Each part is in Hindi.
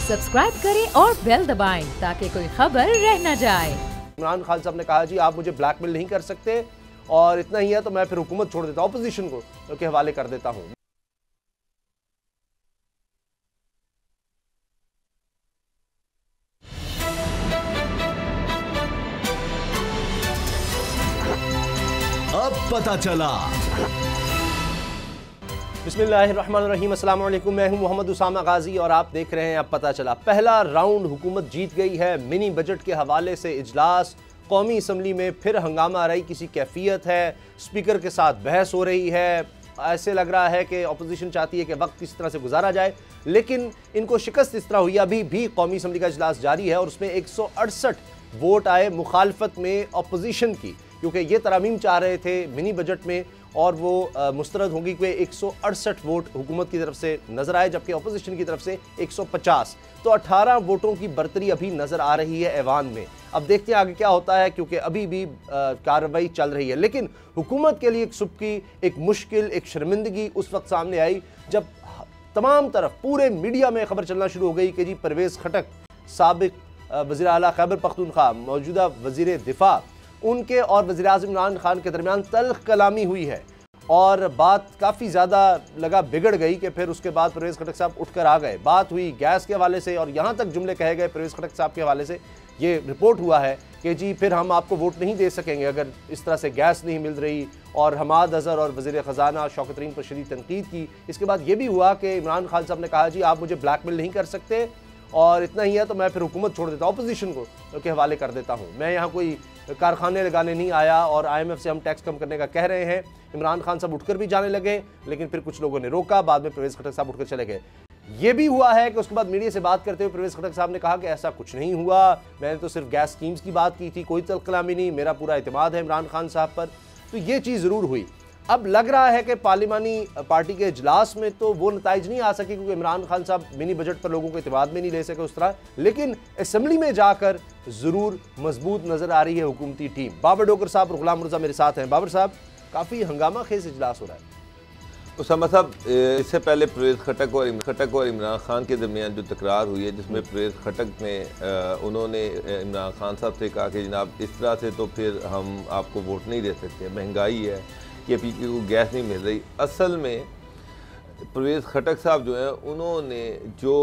सब्सक्राइब करें और बेल दबाएं ताकि कोई खबर रह न जाए। इमरान खान साहब ने कहा जी आप मुझे ब्लैकमेल नहीं कर सकते और इतना ही है तो मैं फिर हुकूमत छोड़ देता हूं, अपोजिशन को के हवाले कर देता हूं। अब पता चला। बिस्मिल्लाहिर्रहमानिर्रहीम, अस्सलाम वालेकुम। मैं हूं मोहम्मद उसामा गाजी और आप देख रहे हैं अब पता चला। पहला राउंड हुकूमत जीत गई है। मिनी बजट के हवाले से इजलास, कौमी असम्बली में फिर हंगामा रही किसी कैफियत है, स्पीकर के साथ बहस हो रही है। ऐसे लग रहा है कि अपोजिशन चाहती है कि वक्त किस तरह से गुजारा जाए, लेकिन इनको शिकस्त इस तरह हुई। अभी भी कौमी असम्बली का इजलास जारी है और उसमें 168 वोट आए मुखालफत में अपोजिशन की, क्योंकि ये तरमीम चाह रहे थे मिनी बजट में और वो मुस्तरद होंगी कि 168 वोट हुकूमत की तरफ से नज़र आए जबकि अपोजिशन की तरफ से 150। तो 18 वोटों की बरतरी अभी नज़र आ रही है ऐवान में। अब देखते हैं आगे क्या होता है, क्योंकि अभी भी कार्रवाई चल रही है। लेकिन हुकूमत के लिए एक सुबह की एक मुश्किल, एक शर्मिंदगी उस वक्त सामने आई जब तमाम तरफ पूरे मीडिया में खबर चलना शुरू हो गई कि जी परवेज़ खटक, साबिक वज़ीर आला खैबर पख्तूनख्वा, मौजूदा वज़ीर दिफा, उनके और वज़ीर-ए-आज़म इमरान खान के दरमियान तल्ख़ कलामी हुई है और बात काफ़ी ज़्यादा लगा बिगड़ गई कि फिर उसके बाद परवेज़ खटक साहब उठकर आ गए। बात हुई गैस के हवाले से और यहाँ तक जुमले कहे गए परवेज़ खटक साहब के हवाले से, ये रिपोर्ट हुआ है कि जी फिर हम आपको वोट नहीं दे सकेंगे अगर इस तरह से गैस नहीं मिल रही। और हमाद अज़हर और वज़ीर ख़जाना शौकत तरीन पर शदीद तनकीद की। इसके बाद ये भी हुआ कि इमरान खान साहब ने कहा जी आप मुझे ब्लैकमेल नहीं कर सकते और इतना ही है तो मैं फिर हुकूमत छोड़ देता हूँ, अपोजिशन को के हवाले कर देता हूँ। मैं यहाँ कोई कारखाने लगाने नहीं आया और IMF से हम टैक्स कम करने का कह रहे हैं। इमरान खान साहब उठकर भी जाने लगे, लेकिन फिर कुछ लोगों ने रोका, बाद में परवेज़ खटक साहब उठकर चले गए। ये भी हुआ है कि उसके बाद मीडिया से बात करते हुए परवेज़ खटक साहब ने कहा कि ऐसा कुछ नहीं हुआ, मैंने तो सिर्फ गैस स्कीम्स की बात की थी, कोई तल्ख़-कलामी नहीं, मेरा पूरा एतमाद है इमरान खान साहब पर। तो ये चीज़ ज़रूर हुई। अब लग रहा है कि पार्लिमानी पार्टी के इजलास में तो वो नताइज नहीं आ सके क्योंकि इमरान खान साहब मिनी बजट पर लोगों को इत्मीनान में नहीं ले सके उस तरह, लेकिन असम्बली में जाकर ज़रूर मजबूत नज़र आ रही है हुकूमती टीम। बाबर डोकर साहब और गुलाम मुर्तज़ा मेरे साथ हैं। बाबर साहब, काफ़ी हंगामा खेज इजलास हो रहा है। उसामा साहब, इससे पहले परवेज़ खटक और इमरान खान के दरमियान जो तकरार हुई है, जिसमें परवेज़ खटक ने उन्होंने इमरान खान साहब से कहा कि जनाब इस तरह से तो फिर हम आपको वोट नहीं दे सकते, महंगाई है, KPK को गैस नहीं मिल रही। असल में परवेज़ खटक साहब जो हैं उन्होंने जो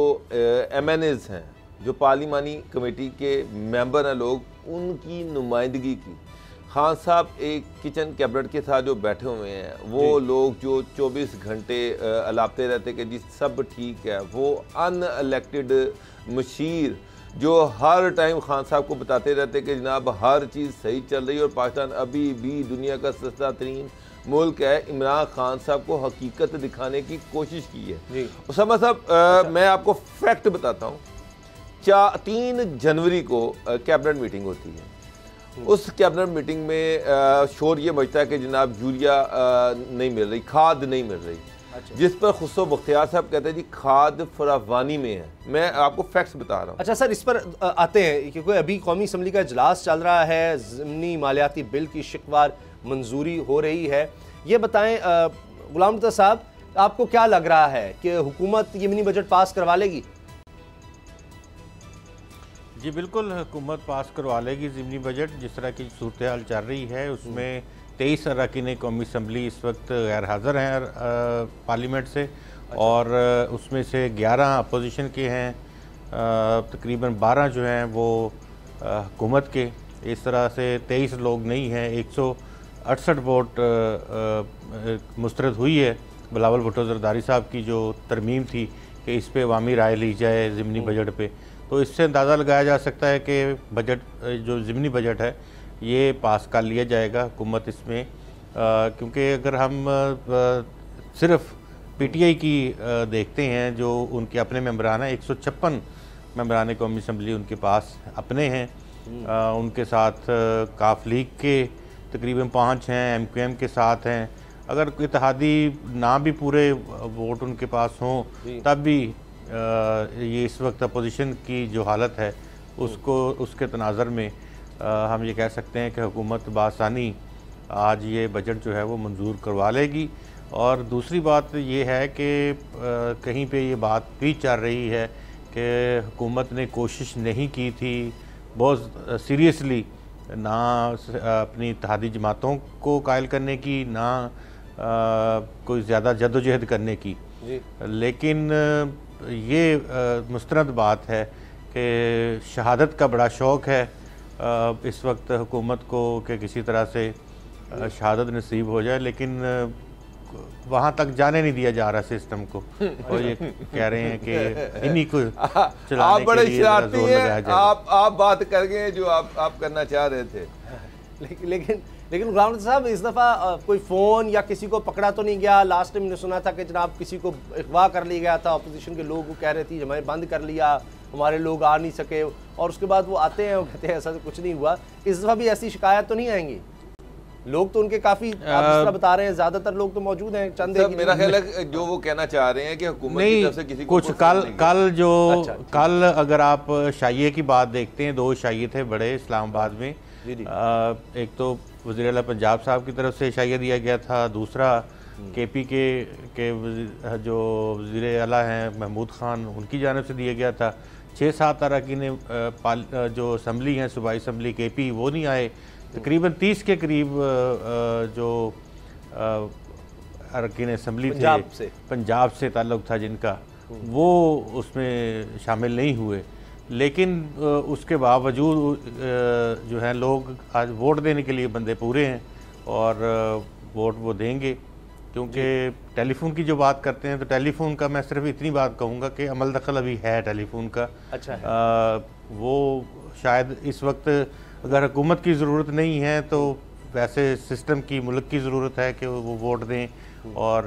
MNAs हैं, जो पार्लिमानी कमेटी के मेंबर हैं लोग, उनकी नुमाइंदगी की। खान साहब एक किचन कैबिनेट के साथ जो बैठे हुए हैं, वो लोग जो 24 घंटे अलापते रहते कि जी सब ठीक है, वो अनइलेक्टेड मुशीर जो हर टाइम खान साहब को बताते रहते कि जनाब हर चीज़ सही चल रही है और पाकिस्तान अभी भी दुनिया का सस्ता तरीन मुल्क है। इमरान खान साहब को हकीकत दिखाने की कोशिश की है। उसामा साहब, मैं आपको फैक्ट बताता हूँ। 3 जनवरी को कैबिनेट मीटिंग होती है। उस कैबिनेट मीटिंग में शोर ये मचता है कि जनाब यूरिया नहीं मिल रही, खाद नहीं मिल रही। अच्छा। जिस पर खुसरो बख्तियार साहब कहते हैं जी खाद फरावानी में है। मैं आपको फैक्ट्स बता रहा हूँ। अच्छा सर, इस पर आते हैं क्योंकि अभी कौमी असम्बली का इजलास चल रहा है, ज़िमनी मालियाती बिल की शिकवार मंजूरी हो रही है। ये बताएं गुलाम मुर्तज़ा साहब, आपको क्या लग रहा है कि हुकूमत ये मिनी बजट पास करवा लेगी? जी बिल्कुल, हुकूमत पास करवा लेगी ज़िमनी बजट। जिस तरह की सूरत हाल चल रही है उसमें 23 अरकान कौमी असम्बली इस वक्त गैर हाज़िर हैं पार्लियामेंट से। अच्छा। और उसमें से 11 अपोजिशन के हैं, तकरीबन 12 जो हैं वो हुकूमत के। इस तरह से 23 लोग नहीं हैं। 168 वोट मुस्तरद हुई है। बिलावल भुट्टो ज़रदारी साहब की जो तरमीम थी कि इस पर अवामी राय ली जाए ज़िमनी बजट पे, तो इससे अंदाज़ा लगाया जा सकता है कि बजट जो ज़िमनी बजट है ये पास कर लिया जाएगा हुकूमत इसमें। क्योंकि अगर हम सिर्फ PTI की देखते हैं, जो उनके अपने मेंबरान हैं, 156 मेंबरान कौमी असम्बली उनके पास अपने हैं। उनके साथ काफ लीग के तकरीबन 5 हैं, MQM के साथ हैं। अगर इत्तेहादी ना भी पूरे वोट उनके पास हों तब भी ये इस वक्त अपोजिशन की जो हालत है उसके तनाज़र में हम ये कह सकते हैं कि हुकूमत बासानी आज ये बजट जो है वो मंजूर करवा लेगी। और दूसरी बात ये है कि कहीं पे ये बात भी चल रही है कि हुकूमत ने कोशिश नहीं की थी बहुत सीरियसली ना अपनी इत्तेहादी जमातों को कायल करने की, ना कोई ज़्यादा जद्दोजहद करने की जी। लेकिन ये मुस्तरद बात है कि शहादत का बड़ा शौक़ है इस वक्त हुकूमत को कि किसी तरह से शहादत नसीब हो जाए, लेकिन वहाँ तक जाने नहीं दिया जा रहा सिस्टम को। और ये कह रहे हैं कि इन्हीं को चलाने आप बड़े के लिए शरारती जोर हैं, लगाया जाए। आप बात कर गए जो आप करना चाह रहे थे। लेकिन गुलाम साहब इस दफ़ा कोई फ़ोन या किसी को पकड़ा तो नहीं गया? लास्ट टाइम मैंने सुना था कि जनाब किसी को अगवा कर लिया गया था, अपोजिशन के लोग कह रहे थे हमें बंद कर लिया, हमारे लोग आ नहीं सके, और उसके बाद वो आते हैं वो कहते हैं ऐसा तो कुछ नहीं हुआ। इस दफ़ा भी ऐसी शिकायत तो नहीं आएंगी? लोग तो उनके काफ़ी आप जिस तरह बता रहे हैं ज़्यादातर लोग तो मौजूद हैं चंद। मेरा ख्याल है जो वो कहना चाह रहे हैं कि हुकूमत की तरफ से किसी को कुछ कल जो अच्छा, कल अगर आप शाइये की बात देखते हैं, 2 शाइये थे बड़े इस्लामाबाद में। एक तो वज़ीर आला पंजाब साहब की तरफ से शाइया दिया गया था, दूसरा KP के जो वज़ीर आला हैं महमूद खान उनकी जानिब से दिया गया था। 6-7 अरकान जो असम्बली हैं, सूबाई असम्बली KP, वो नहीं आए। तकरीबन 30 के करीब जो अरकान असम्बली थे पंजाब से ताल्लुक़ था जिनका, वो उसमें शामिल नहीं हुए। लेकिन उसके बावजूद जो है लोग आज वोट देने के लिए बंदे पूरे हैं और वोट वो देंगे, क्योंकि टेलीफोन की जो बात करते हैं तो टेलीफोन का मैं सिर्फ इतनी बात कहूँगा कि अमल दखल अभी है टेलीफोन का। अच्छा है। वो शायद इस वक्त अगर हुकूमत की ज़रूरत नहीं है तो वैसे सिस्टम की, मुल्क की ज़रूरत है कि वो वोट दें और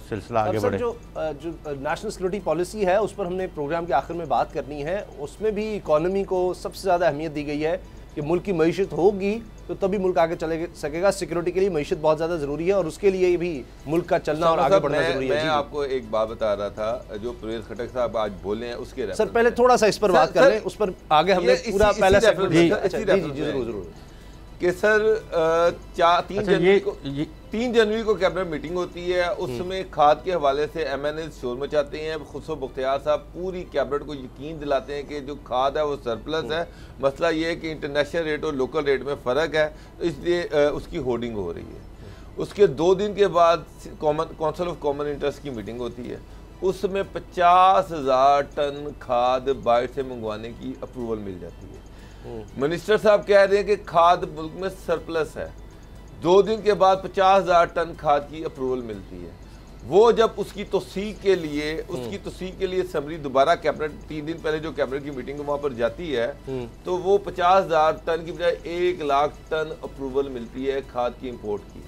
सिलसिला आगे बढ़े। जो नेशनल सिक्योरिटी पॉलिसी है उस पर हमने प्रोग्राम के आखिर में बात करनी है। उसमें भी इकॉनमी को सबसे ज़्यादा अहमियत दी गई है कि मुल्क की मईशत होगी तो तभी मुल्क आगे चले सकेगा। सिक्योरिटी के लिए मईशत बहुत ज़्यादा ज़रूरी है और उसके लिए भी मुल्क का चलना और आगे बढ़ना ज़रूरी है। मैं आपको एक बात बता रहा था, जो परवेज़ खटक साहब आज बोले हैं उसके सर पहले थोड़ा सा इस पर बात कर लें, उस पर आगे हमने पूरा पहला जरूर कि सर 3 जनवरी को कैबिनेट मीटिंग होती है, उसमें खाद के हवाले से MNA शोर मचाते हैं। खुसरो बख्तियार साहब पूरी कैबिनेट को यकीन दिलाते हैं कि जो खाद है वो सरप्लस है, मसला ये है कि इंटरनेशनल रेट और लोकल रेट में फ़र्क है, तो इसलिए उसकी होर्डिंग हो रही है। उसके 2 दिन के बाद काउंसिल ऑफ कॉमन इंटरेस्ट की मीटिंग होती है, उसमें 50,000 टन खाद बाहर से मंगवाने की अप्रूवल मिल जाती है। मिनिस्टर साहब कह रहे हैं कि खाद मुल्क में सरप्लस है। 2 दिन के बाद 50,000 टन खाद की अप्रूवल मिलती है। वो जब उसकी तौसीक के लिए समरी दोबारा कैबिनेट 3 दिन पहले जो कैबिनेट की मीटिंग वहां पर जाती है, तो वो 50,000 टन की बजाय 1 लाख टन अप्रूवल मिलती है खाद की इंपोर्ट की।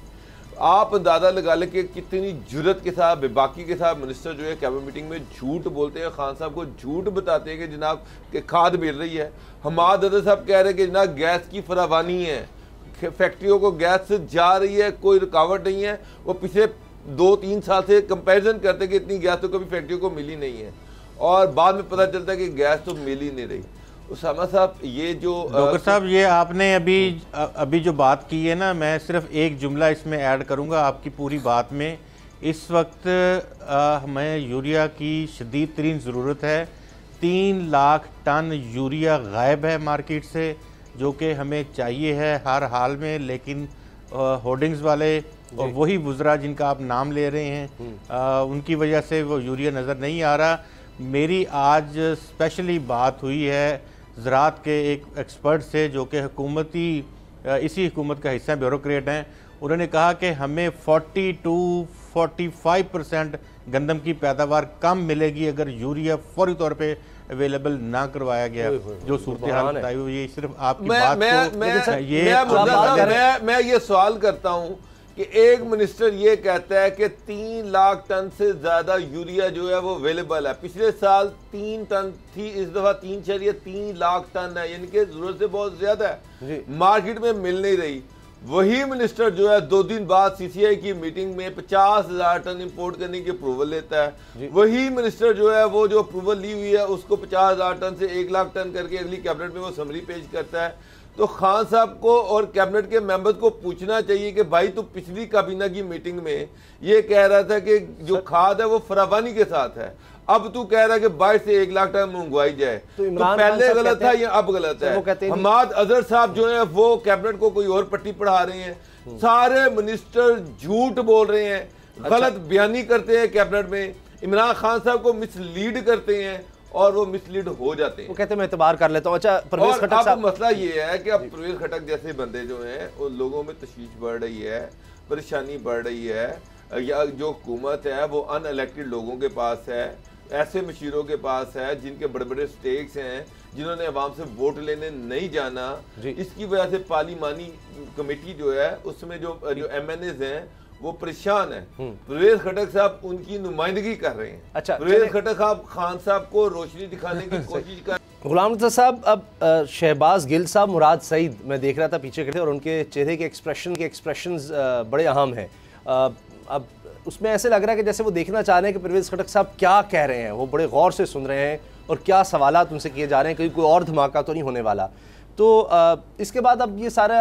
आप अंदाजा लगा लें कि कितनी जुर्रत के साथ, बेबाकी के साथ मिनिस्टर जो है कैबिनेट मीटिंग में झूठ बोलते हैं, खान साहब को झूठ बताते हैं कि जनाब के खाद मिल रही है। हमाद अदर साहब कह रहे हैं कि जनाब गैस की फरावानी है, फैक्ट्रियों को गैस जा रही है, कोई रुकावट नहीं है। वो पिछले 2-3 साल से कंपैरिजन करते हैं कि इतनी गैस तो कभी फैक्ट्रियों को मिली नहीं है, और बाद में पता चलता है कि गैस तो मिल ही नहीं रही। उसामा साहब, ये जो डॉक्टर साहब, ये आपने अभी जो बात की है ना, मैं सिर्फ एक जुमला इसमें ऐड करूंगा आपकी पूरी बात में। इस वक्त हमें यूरिया की शदीद तरीन ज़रूरत है। 3 लाख टन यूरिया गायब है मार्केट से, जो कि हमें चाहिए है हर हाल में, लेकिन होर्डिंग्स वाले और वही वुज़रा जिनका आप नाम ले रहे हैं उनकी वजह से वो यूरिया नज़र नहीं आ रहा। मेरी आज स्पेशली बात हुई है ज़राअत के एक एक्सपर्ट से जो कि इसी हुकूमत का हिस्सा ब्यूरोक्रेट हैं। उन्होंने कहा कि हमें 40-45% गंदम की पैदावार कम मिलेगी अगर यूरिया फौरी तौर पे अवेलेबल ना करवाया गया। जो सूरत हाल बताई हुई, ये सिर्फ आपकी बात मैं ये सवाल करता हूँ कि एक मिनिस्टर ये कहता है कि 3 लाख टन से ज्यादा यूरिया जो है वो अवेलेबल है। पिछले साल 3 टन थी, इस दफा 3.3 लाख टन है, यानी कि जरूरत से बहुत ज्यादा है, मार्केट में मिल नहीं रही। वही मिनिस्टर जो है 2 दिन बाद CCI की मीटिंग में 50,000 टन इंपोर्ट करने की अप्रूवल लेता है। वही मिनिस्टर जो है वो जो अप्रूवल ली हुई है उसको 50,000 टन से 1 लाख टन करके अगली कैबिनेट में वो समरी पेश करता है। तो खान साहब को और कैबिनेट के मेंबर्स को पूछना चाहिए कि भाई तो पिछली काबीना की मीटिंग में ये कह रहा था कि जो खाद है वो फरावानी के साथ है, अब तू कह रहा है कि 22 से 1 लाख टन मंगवाई जाए, तो पहले गलत था या अब गलत है? हमाद अजहर साहब जो है वो कैबिनेट को कोई और पट्टी पढ़ा रहे हैं, सारे मिनिस्टर झूठ बोल रहे हैं, गलत बयानी करते हैं कैबिनेट में, इमरान खान साहब को मिसलीड करते हैं और वो मिसलीड हो जाते हैं। वो कहते हैं मैं एतबार कर लेता हूं। अच्छा परवेज खटक साहब, मसला ये है कि अब परवेज खटक जैसे बंदे जो हैं उन लोगों में तशवीश बढ़ रही है, परेशानी बढ़ रही है, या जो हुकूमत है वो अनइलेक्टेड लोगों के पास है, ऐसे मशीरों के पास है जिनके बड़े बड़े स्टेक्स हैं, जिन्होंने अवाम से वोट लेने नहीं जाना। इसकी वजह से पार्लिमानी कमेटी जो है उसमें जो MNAs हैं वो परेशान है। परवेज खटक साहब उनकी नुमाइंदगी कर रहे हैं। अच्छा, परवेज खटक साहब खान साहब को रोशनी दिखाने की कोशिश कर। गुलाम नबी साहब, अब शहबाज गिल साहब, मुराद सईद मैं देख रहा था पीछे खड़े और उनके चेहरे के एक्सप्रेशंस बड़े अहम हैं। अब उसमें ऐसे लग रहा है कि जैसे वो देखना चाह रहे हैं कि परवेज खटक साहब क्या कह रहे हैं, वो बड़े गौर से सुन रहे हैं और क्या सवालात उनसे किए जा रहे हैं, कहीं कोई और धमाका तो नहीं होने वाला। तो इसके बाद अब ये सारा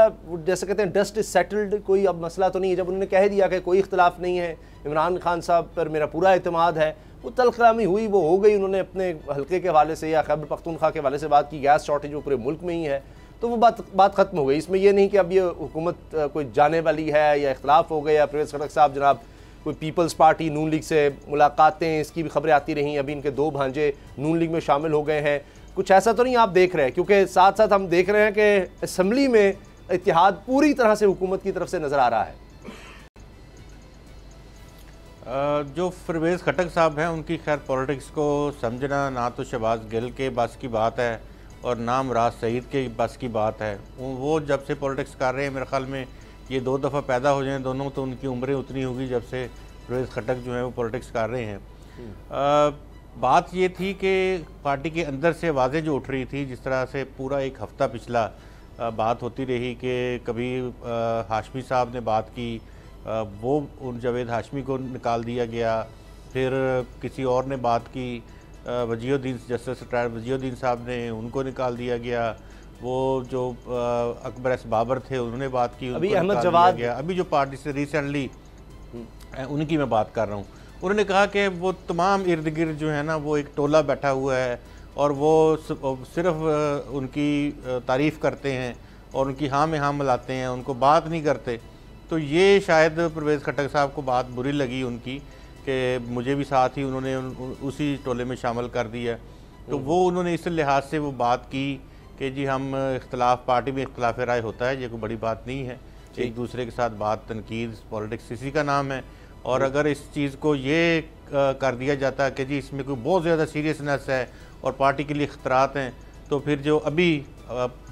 जैसे कहते हैं डस्ट इज सेटल्ड, कोई अब मसला तो नहीं है। जब उन्होंने कह दिया कि कोई इख्तलाफ नहीं है, इमरान खान साहब पर मेरा पूरा एतमाद है, वो तलखरामी हुई वो हो गई। उन्होंने अपने हल्के के हवाले से या खैबर पख्तूनख्वा के हवाले से बात की, गैस शॉर्टेज वो पूरे मुल्क में ही है, तो वो बात ख़त्म हो गई। इसमें यह नहीं कि अब ये हुकूमत कोई जाने वाली है या इख्तलाफ हो गया। परवेज खटक साहब जनाब कोई पीपल्स पार्टी नून लीग से मुलाकातें, इसकी भी खबरें आती रहीं, अभी इनके 2 भांजे नून लीग में शामिल हो गए हैं, कुछ ऐसा तो नहीं आप देख रहे हैं? क्योंकि साथ साथ हम देख रहे हैं कि असम्बली में इत्तेहाद पूरी तरह से हुकूमत की तरफ से नज़र आ रहा है। जो परवेज खटक साहब हैं उनकी खैर पॉलिटिक्स को समझना ना तो शहबाज गिल के बस की बात है और ना मुराद सईद के बस की बात है। वो जब से पॉलिटिक्स कर रहे हैं, मेरे ख्याल में ये 2 दफ़ा पैदा हो जाएं दोनों, तो उनकी उम्रें उतनी होगी जब से परवेज खटक जो है वो पॉलिटिक्स कर रहे हैं। बात ये थी कि पार्टी के अंदर से आवाज़ें जो उठ रही थी, जिस तरह से पूरा एक हफ़्ता पिछला बात होती रही कि कभी हाशमी साहब ने बात की, वो उन जावेद हाशमी को निकाल दिया गया, फिर किसी और ने बात की, वजीउद्दीन जस्टिस रिटायर्ड वजीउद्दीन साहब ने उनको निकाल दिया गया, वो जो अकबर एस बाबर थे उन्होंने बात की, अभी उनको अहमद निकाल जवाद दिया गया। अभी जो पार्टी से रिसेंटली उनकी मैं बात कर रहा हूँ, उन्होंने कहा कि वो तमाम इर्द गिर्द जो है ना वो एक टोला बैठा हुआ है और वो सिर्फ उनकी तारीफ़ करते हैं और उनकी हाँ में हाँ मिलाते हैं, उनको बात नहीं करते। तो ये शायद परवेज खटक साहब को बात बुरी लगी उनकी कि मुझे भी साथ ही उन्होंने उसी टोले में शामिल कर दिया। तो वो उन्होंने इस लिहाज से वो बात की कि जी हम इख्तलाफ, पार्टी में इख्तलाफ राय होता है, ये कोई बड़ी बात नहीं है, एक दूसरे के साथ बात, तनकीद, पॉलिटिक्स इसी का नाम है। और अगर इस चीज़ को ये कर दिया जाता है कि जी इसमें कोई बहुत ज़्यादा सीरियसनेस है और पार्टी के लिए खतरात हैं, तो फिर जो अभी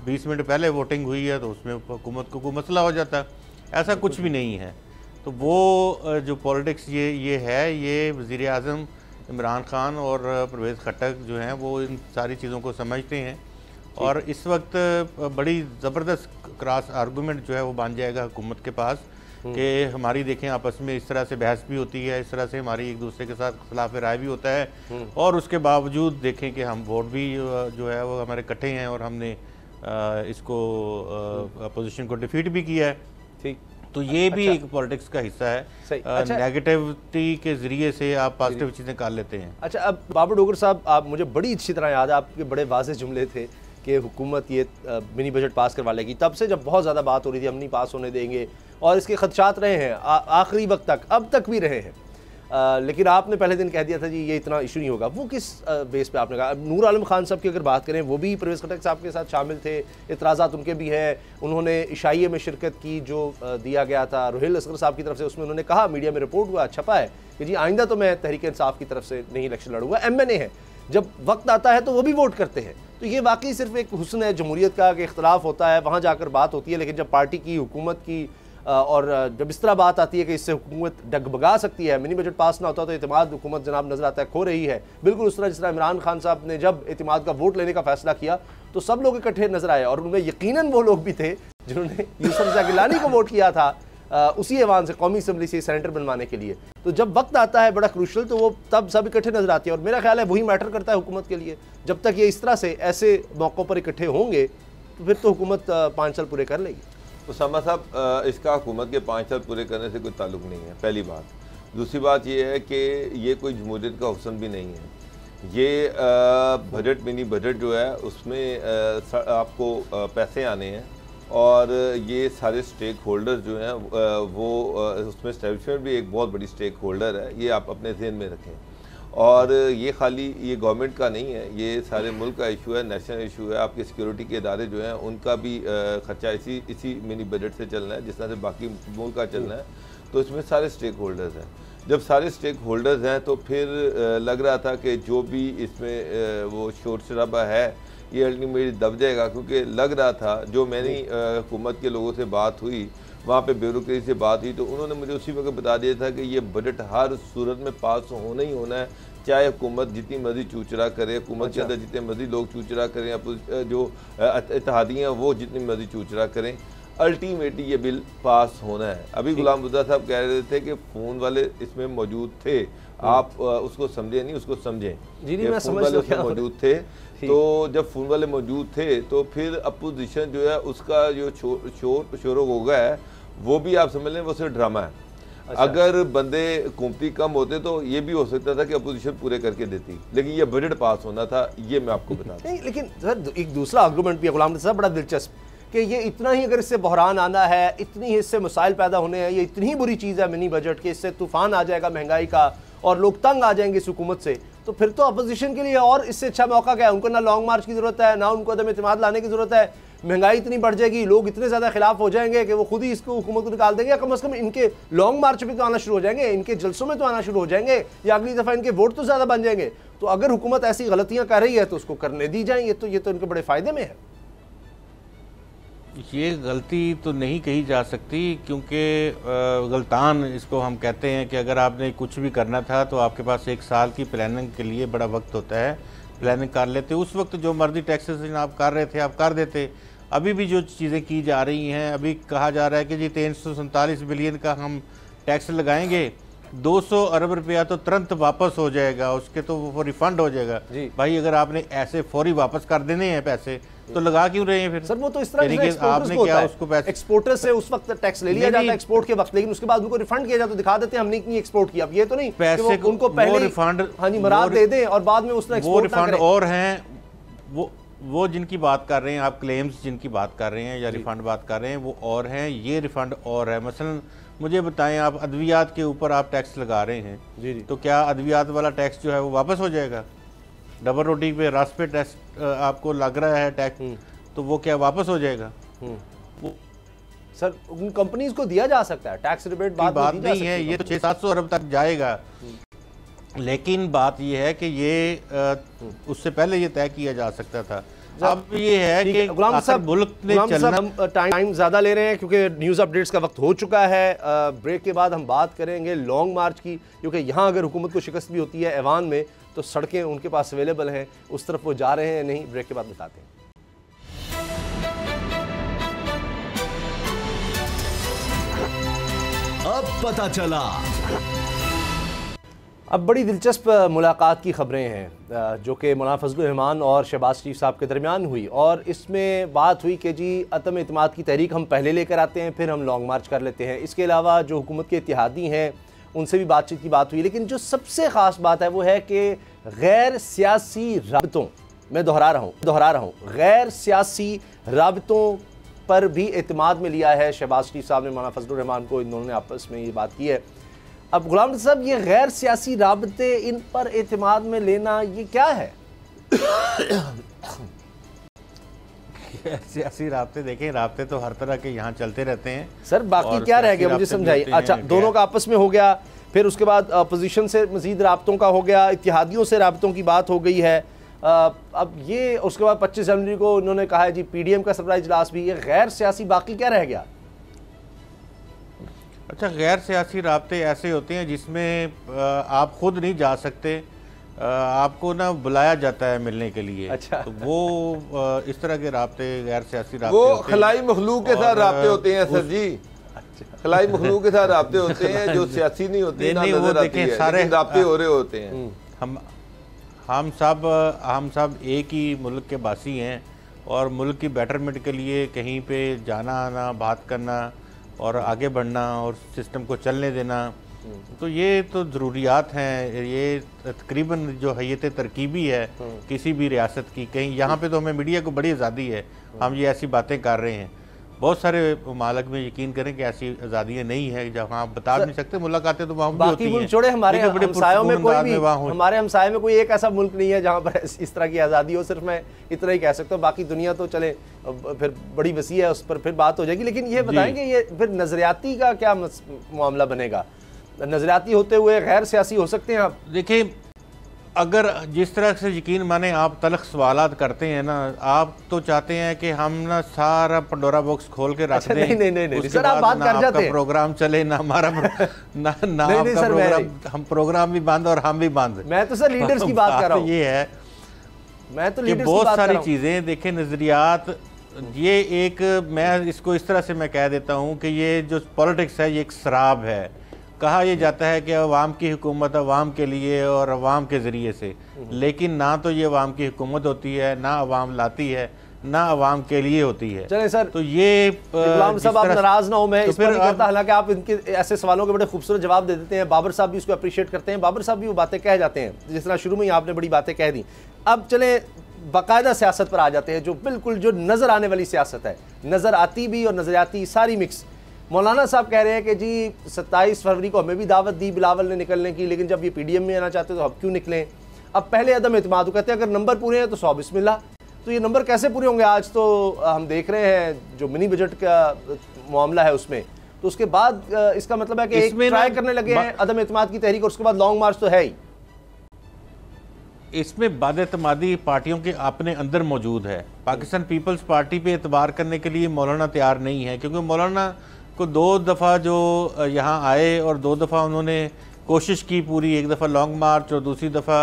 20 मिनट पहले वोटिंग हुई है तो उसमें हुकूमत को कोई मसला हो जाता है। ऐसा कुछ भी नहीं है। तो वो जो पॉलिटिक्स ये है, ये वज़ीर आज़म इमरान खान और परवेज खटक जो हैं वो इन सारी चीज़ों को समझते हैं और इस वक्त बड़ी ज़बरदस्त क्रॉस आर्गूमेंट जो है वो बन जाएगा हुकूमत के पास कि हमारी देखें आपस में इस तरह से बहस भी होती है, इस तरह से हमारी एक दूसरे के साथ खिलाफ राय भी होता है और उसके बावजूद देखें कि हम वोट भी जो है वो हमारे इकट्ठे हैं और हमने इसको अपोजिशन को डिफीट भी किया है। ठीक, तो ये भी एक पॉलिटिक्स का हिस्सा है। अच्छा, नेगेटिविटी के ज़रिए से आप पॉजिटिव चीज़ें कर लेते हैं। अच्छा, अब बाबर डोगर साहब, आप मुझे बड़ी अच्छी तरह याद है, आपके बड़े वाज़ेह जुमले थे कि हुकूमत ये मिनी बजट पास करवा लेगी। तब से जब बहुत ज़्यादा बात हो रही थी हम नहीं पास होने देंगे और इसके खदशात रहे हैं आखिरी वक्त तक, अब तक भी रहे हैं, लेकिन आपने पहले दिन कह दिया था जी ये इतना इशू नहीं होगा। वो किस बेस पे आपने कहा? नूर आलम खान साहब की अगर बात करें, वो भी परवेज खटक साहब के साथ शामिल थे, इतराज़ात उनके भी हैं, उन्होंने इशाइये में शिरकत की जो दिया गया था रुहेल असगर साहब की तरफ से, उसमें उन्होंने कहा, मीडिया में रिपोर्ट हुआ, छपा है कि जी आइंदा तो मैं तहरीक इंसाफ की तरफ से नहीं इलेक्शन लड़ूंगा, MNA है, जब वक्त आता है तो वो भी वोट करते हैं। तो ये वाकई सिर्फ एक हुस्न है जमहूरियत का कि इख्तलाफ होता है, वहाँ जाकर बात होती है, लेकिन जब पार्टी की, हुकूमत की और जब इस तरह बात आती है कि इससे हुकूमत डगबगा सकती है, मिनी बजट पास ना होता तो एतमाद हुकूमत जनाब नजर आता है खो रही है। बिल्कुल उस तरह जिस तरह इमरान खान साहब ने जब एतमाद का वोट लेने का फैसला किया तो सब लोग इकट्ठे नजर आए और उनमें यकीनन वो लोग भी थे जिन्होंने यूसुफ रज़ा गिलानी को वोट किया था उसी ऐवान से, कौमी असम्बली से सेनेटर बनवाने के लिए। तो जब वक्त आता है बड़ा क्रूशल तो वो तब सब इकट्ठे नजर आते हैं और मेरा ख्याल है वही मैटर करता है हुकूमत के लिए। जब तक ये इस तरह से ऐसे मौक़ों पर इकट्ठे होंगे तो फिर तो हुकूमत 5 साल पूरे कर लेगी। उसामा साहब, इसका हुकूमत के 5 साल पूरे करने से कोई ताल्लुक नहीं है, पहली बात। दूसरी बात यह है कि ये कोई जमहूरियत का हुस्न भी नहीं है। ये बजट मिनी बजट जो है उसमें आपको पैसे आने हैं और ये सारे स्टेक होल्डर जो हैं वो उसमें एस्टेब्लिशमेंट भी एक बहुत बड़ी स्टेक होल्डर है, ये आप अपने ज़हन में रखें। और ये खाली ये गवर्नमेंट का नहीं है, ये सारे मुल्क का इशू है, नेशनल इशू है। आपके सिक्योरिटी के इदारे जो हैं उनका भी खर्चा इसी मिनी बजट से चलना है, जिस तरह से बाकी मुल्क का चलना है। तो इसमें सारे स्टेक होल्डर्स हैं। जब सारे स्टेक होल्डर्स हैं तो फिर लग रहा था कि जो भी इसमें वो शोर शराबा है ये अल्टीमेटली दब जाएगा, क्योंकि लग रहा था जो मैंने हुकूमत के लोगों से बात हुई, वहाँ पे ब्यूरोक्रेसी से बात हुई, तो उन्होंने मुझे उसी वक्त बता दिया था कि ये बजट हर सूरत में पास होना ही होना है, चाहे हुकूमत जितनी मर्जी चूचरा करे, हुकूमत के अंदर जितने मर्जी लोग चूचरा करें, जो इत्तेहादियाँ वो जितनी मर्जी चूचरा करें, अल्टीमेटली ये बिल पास होना है। अभी गुलाम मुद्दा साहब कह रहे थे कि फ़ोन वाले इसमें मौजूद थे, आप उसको समझे नहीं, उसको समझें। जी मैं फ़ोन वाले उसमें मौजूद थे, तो जब फ़ोन वाले मौजूद थे तो फिर अपोजिशन जो है उसका जो शोर हो गया है वो भी आप समझ लें वो सिर्फ ड्रामा है। अच्छा। अगर बंदे हुकूमती कम होते तो ये भी हो सकता था कि अपोजिशन पूरे करके देती, लेकिन ये बजट पास होना था, ये मैं आपको बता दूं। लेकिन सर एक दूसरा आर्गूमेंट भी है गुलाम साहब, बड़ा दिलचस्प, कि ये इतना ही अगर इससे बहरान आना है, इतनी ही इससे मसाइल पैदा होने हैं, ये इतनी ही बुरी चीज़ है मिनी बजट के, इससे तूफान आ जाएगा महंगाई का और लोग तंग आ जाएंगे इस हुकूमत से, तो फिर तो अपोजिशन के लिए और इससे अच्छा मौका क्या है? उनको ना लॉन्ग मार्च की ज़रूरत है, ना उनको अदम एतमाद लाने की ज़रूरत है। महंगाई इतनी बढ़ जाएगी, लोग इतने ज़्यादा खिलाफ हो जाएंगे कि वो खुद ही इसको हुकूमत को निकाल देंगे, या कम अज़ कम इनके लॉन्ग मार्च पे तो आना शुरू हो जाएंगे, इनके जलसों में तो आना शुरू हो जाएंगे, या अगली दफ़ा इनके वोट तो ज़्यादा बन जाएंगे। तो अगर हुकूमत ऐसी गलतियाँ कर रही है तो उसको करने दी जाए, ये तो इनके बड़े फ़ायदे में है। ये गलती तो नहीं कही जा सकती, क्योंकि गलतान इसको हम कहते हैं कि अगर आपने कुछ भी करना था तो आपके पास 1 साल की प्लानिंग के लिए बड़ा वक्त होता है, प्लानिंग कर लेते, उस वक्त जो मर्जी टैक्सेस आप कर रहे थे आप कर देते। अभी भी जो चीज़ें की जा रही हैं, अभी कहा जा रहा है कि जी 347 बिलियन का हम टैक्स लगाएंगे, 200 अरब रुपया तो तुरंत वापस हो जाएगा, उसके तो वो रिफंड हो जाएगा। भाई अगर आपने ऐसे फौरी वापस कर देने हैं पैसे तो लगा क्यों रहे हैं फिर? सर वो तो इस तरह से आपने क्या उसको पैसे एक्सपोर्टर से उस वक्त टैक्स ले लिया जाता है एक्सपोर्ट के वक्त, लेकिन उसके बाद उनको रिफंड किया जाता, तो दिखा देते हैं हमने इतनी एक्सपोर्ट किया। अब ये तो नहीं पैसे कि उनको पहले रिफंड, हाँ जी, मराद दे दें और बाद में उसने वो रिफंड और हैं, वो जिनकी बात कर रहे हैं आप, क्लेम्स जिनकी बात कर रहे हैं या रिफंड बात कर रहे हैं, वो और हैं, ये रिफंड और है। मसलन मुझे बताएं, आप अद्वियात के ऊपर आप टैक्स लगा रहे हैं जी, तो क्या अद्वियात वाला टैक्स जो है वो वापस हो जाएगा? डबल रोटी पे रस पे टैक्स आपको लग रहा है टैक्स, तो वो क्या वापस हो जाएगा? वो सर उन कंपनीज को दिया जा सकता है टैक्स रिबेट, बात नहीं है, ये तो 600-700 अरब तक जाएगा। लेकिन बात ये है कि ये उससे पहले ये तय किया जा सकता था। अब ये है कि गुलाम साहब मुल्क ने चलना, हम टाइम ज़्यादा ले रहे हैं क्योंकि न्यूज़ अपडेट्स का वक्त हो चुका है। ब्रेक के बाद हम बात करेंगे लॉन्ग मार्च की, क्योंकि यहाँ अगर हुकूमत को शिकस्त भी होती है ऐवान में तो सड़कें उनके पास अवेलेबल हैं, उस तरफ वो जा रहे हैं नहीं। ब्रेक के बाद बताते हैं। अब पता चला। अब बड़ी दिलचस्प मुलाकात की ख़बरें हैं जो कि मौलाना फजलुर रहमान और शहबाज शरीफ साहब के दरमियान हुई, और इसमें बात हुई कि जी अदम इत्मीनाद की तहरीक हम पहले लेकर आते हैं, फिर हम लॉन्ग मार्च कर लेते हैं। इसके अलावा जो हुकूमत के इत्तेहादी हैं उनसे भी बातचीत की बात हुई, लेकिन जो सबसे ख़ास बात है वो है कि गैर सियासी राबतों, मैं दोहरा रहा हूँ, गैर सियासी राबतों पर भी एतमाद में लिया है शहबाज शरीफ साहब ने, मौलाना फजलुर रहमान को, इन दोनों ने आपस में ये बात की है। अब गुलाम साहब, ये गैर सियासी राबते, इन पर एतमाद में लेना ये क्या है? सियासी राबते, देखें राबते तो हर तरह के यहाँ चलते रहते हैं सर, बाकी क्या रह गया मुझे समझाइए। अच्छा, दोनों का आपस में हो गया, फिर उसके बाद अपोजिशन से मजीद राबतों का हो गया, इत्तेहादियों से राबतों की बात हो गई है। अब ये उसके बाद 25 जनवरी को उन्होंने कहा है जी PDM का सरबराह इजलास भी, ये गैर सियासी बाकी क्या रह गया? अच्छा, गैर सियासी राब्ते ऐसे होते हैं जिसमें आप खुद नहीं जा सकते, आपको ना बुलाया जाता है मिलने के लिए। अच्छा, तो वो इस तरह के राब्ते गैर सियासी राब्ते वो खलाई मखलूक के साथ राब्ते होते हैं सर जी। खलाई मखलूक के साथ राब्ते होते हैं जो सियासी नहीं होते, नहीं, वो देखें सारे राब्ते हो रहे होते हैं। हम सब एक ही मुल्क के बासी हैं और मुल्क की बेटरमेंट के लिए कहीं पे जाना आना, बात करना और आगे बढ़ना और सिस्टम को चलने देना तो ये तो ज़रूरियात हैं, ये तकरीबन जो हैयत तरकीबी है किसी भी रियासत की, कहीं यहाँ पे तो हमें मीडिया को बड़ी आज़ादी है, हम ये ऐसी बातें कर रहे हैं। बहुत सारे ममालिक में यकीन करें कि ऐसी आज़ादियाँ नहीं है जहाँ आप बता भी नहीं सकते, मुलाकातें तो वहाँ भी होती हैं। छोड़े हमारे हमसायों में कोई भी, हमारे हमसाये में कोई एक ऐसा मुल्क नहीं है जहाँ पर इस तरह की आज़ादी हो। सिर्फ मैं इतना ही कह सकता हूँ, बाकी दुनिया तो चले फिर बड़ी वसी है, उस पर फिर बात हो जाएगी। लेकिन ये बताएंगे ये फिर नजरियाती का क्या मामला बनेगा? नजरियाती होते हुए गैर सियासी हो सकते हैं आप? देखिए, अगर जिस तरह से यकीन माने आप तलख सवालात करते हैं ना, आप तो चाहते हैं कि हम ना सारा पंडोरा बॉक्स खोल के रख दें। नहीं सर, आप बात कर जाते हैं, प्रोग्राम चले ना हमारा ना आपका प्रोग्राम, हम प्रोग्राम भी बंद और हम भी बंद। मैं तो सर लीडर्स की बात कर रहा हूँ। ये है, मैं तो लीडर्स बहुत सारी चीजें देखें, नजरियात, ये एक, मैं इसको इस तरह से मैं कह देता हूँ कि ये जो पॉलिटिक्स है ये एक शराब है। कहा यह जाता है कि अवाम की हुकूमत अवाम के लिए और अवाम के ज़रिए से, लेकिन ना तो ये अवाम की हुकूमत होती है, ना अवाम लाती है, ना अवाम के लिए होती है। चले सर, तो ये सब आप नाराज ना हो, मैं इस पर नहीं करता, हालांकि आप इनके ऐसे सवालों के बड़े खूबसूरत जवाब दे देते हैं। बाबर साहब भी इसको अप्रिशिएट करते हैं, बाबर साहब भी वो बातें कह जाते हैं जिस तरह शुरू में ही आपने बड़ी बातें कह दी। अब चले बाकायदा सियासत पर आ जाते हैं, जो बिल्कुल जो नज़र आने वाली सियासत है, नज़र आती भी और नज़रियाती सारी मिक्स। मौलाना साहब कह रहे हैं कि जी 27 फरवरी को हमें भी दावत दी बिलावल ने निकलने की, लेकिन जब ये पीडीएम में आना चाहते तो अब क्यों निकलें? अब पहले अदम एतमाद, वो कहते हैं अगर नंबर पूरे हैं तो 100 बिस्मिल्लाह। तो ये नंबर कैसे पूरे होंगे? आज तो हम देख रहे हैं जो मिनी बजट का मामला है उसमें, तो उसके बाद इसका मतलब है कि एक ट्राई करने लगे हैं अदम एतमाद की तहरीक, और उसके बाद लॉन्ग मार्च तो है ही। इसमें बदएतमादी पार्टियों के अपने अंदर मौजूद है। पाकिस्तान पीपल्स पार्टी पे एतबार करने के लिए मौलाना तैयार नहीं है, क्योंकि मौलाना को 2 दफ़ा जो यहाँ आए और 2 दफ़ा उन्होंने कोशिश की पूरी, एक दफ़ा लॉन्ग मार्च और दूसरी दफ़ा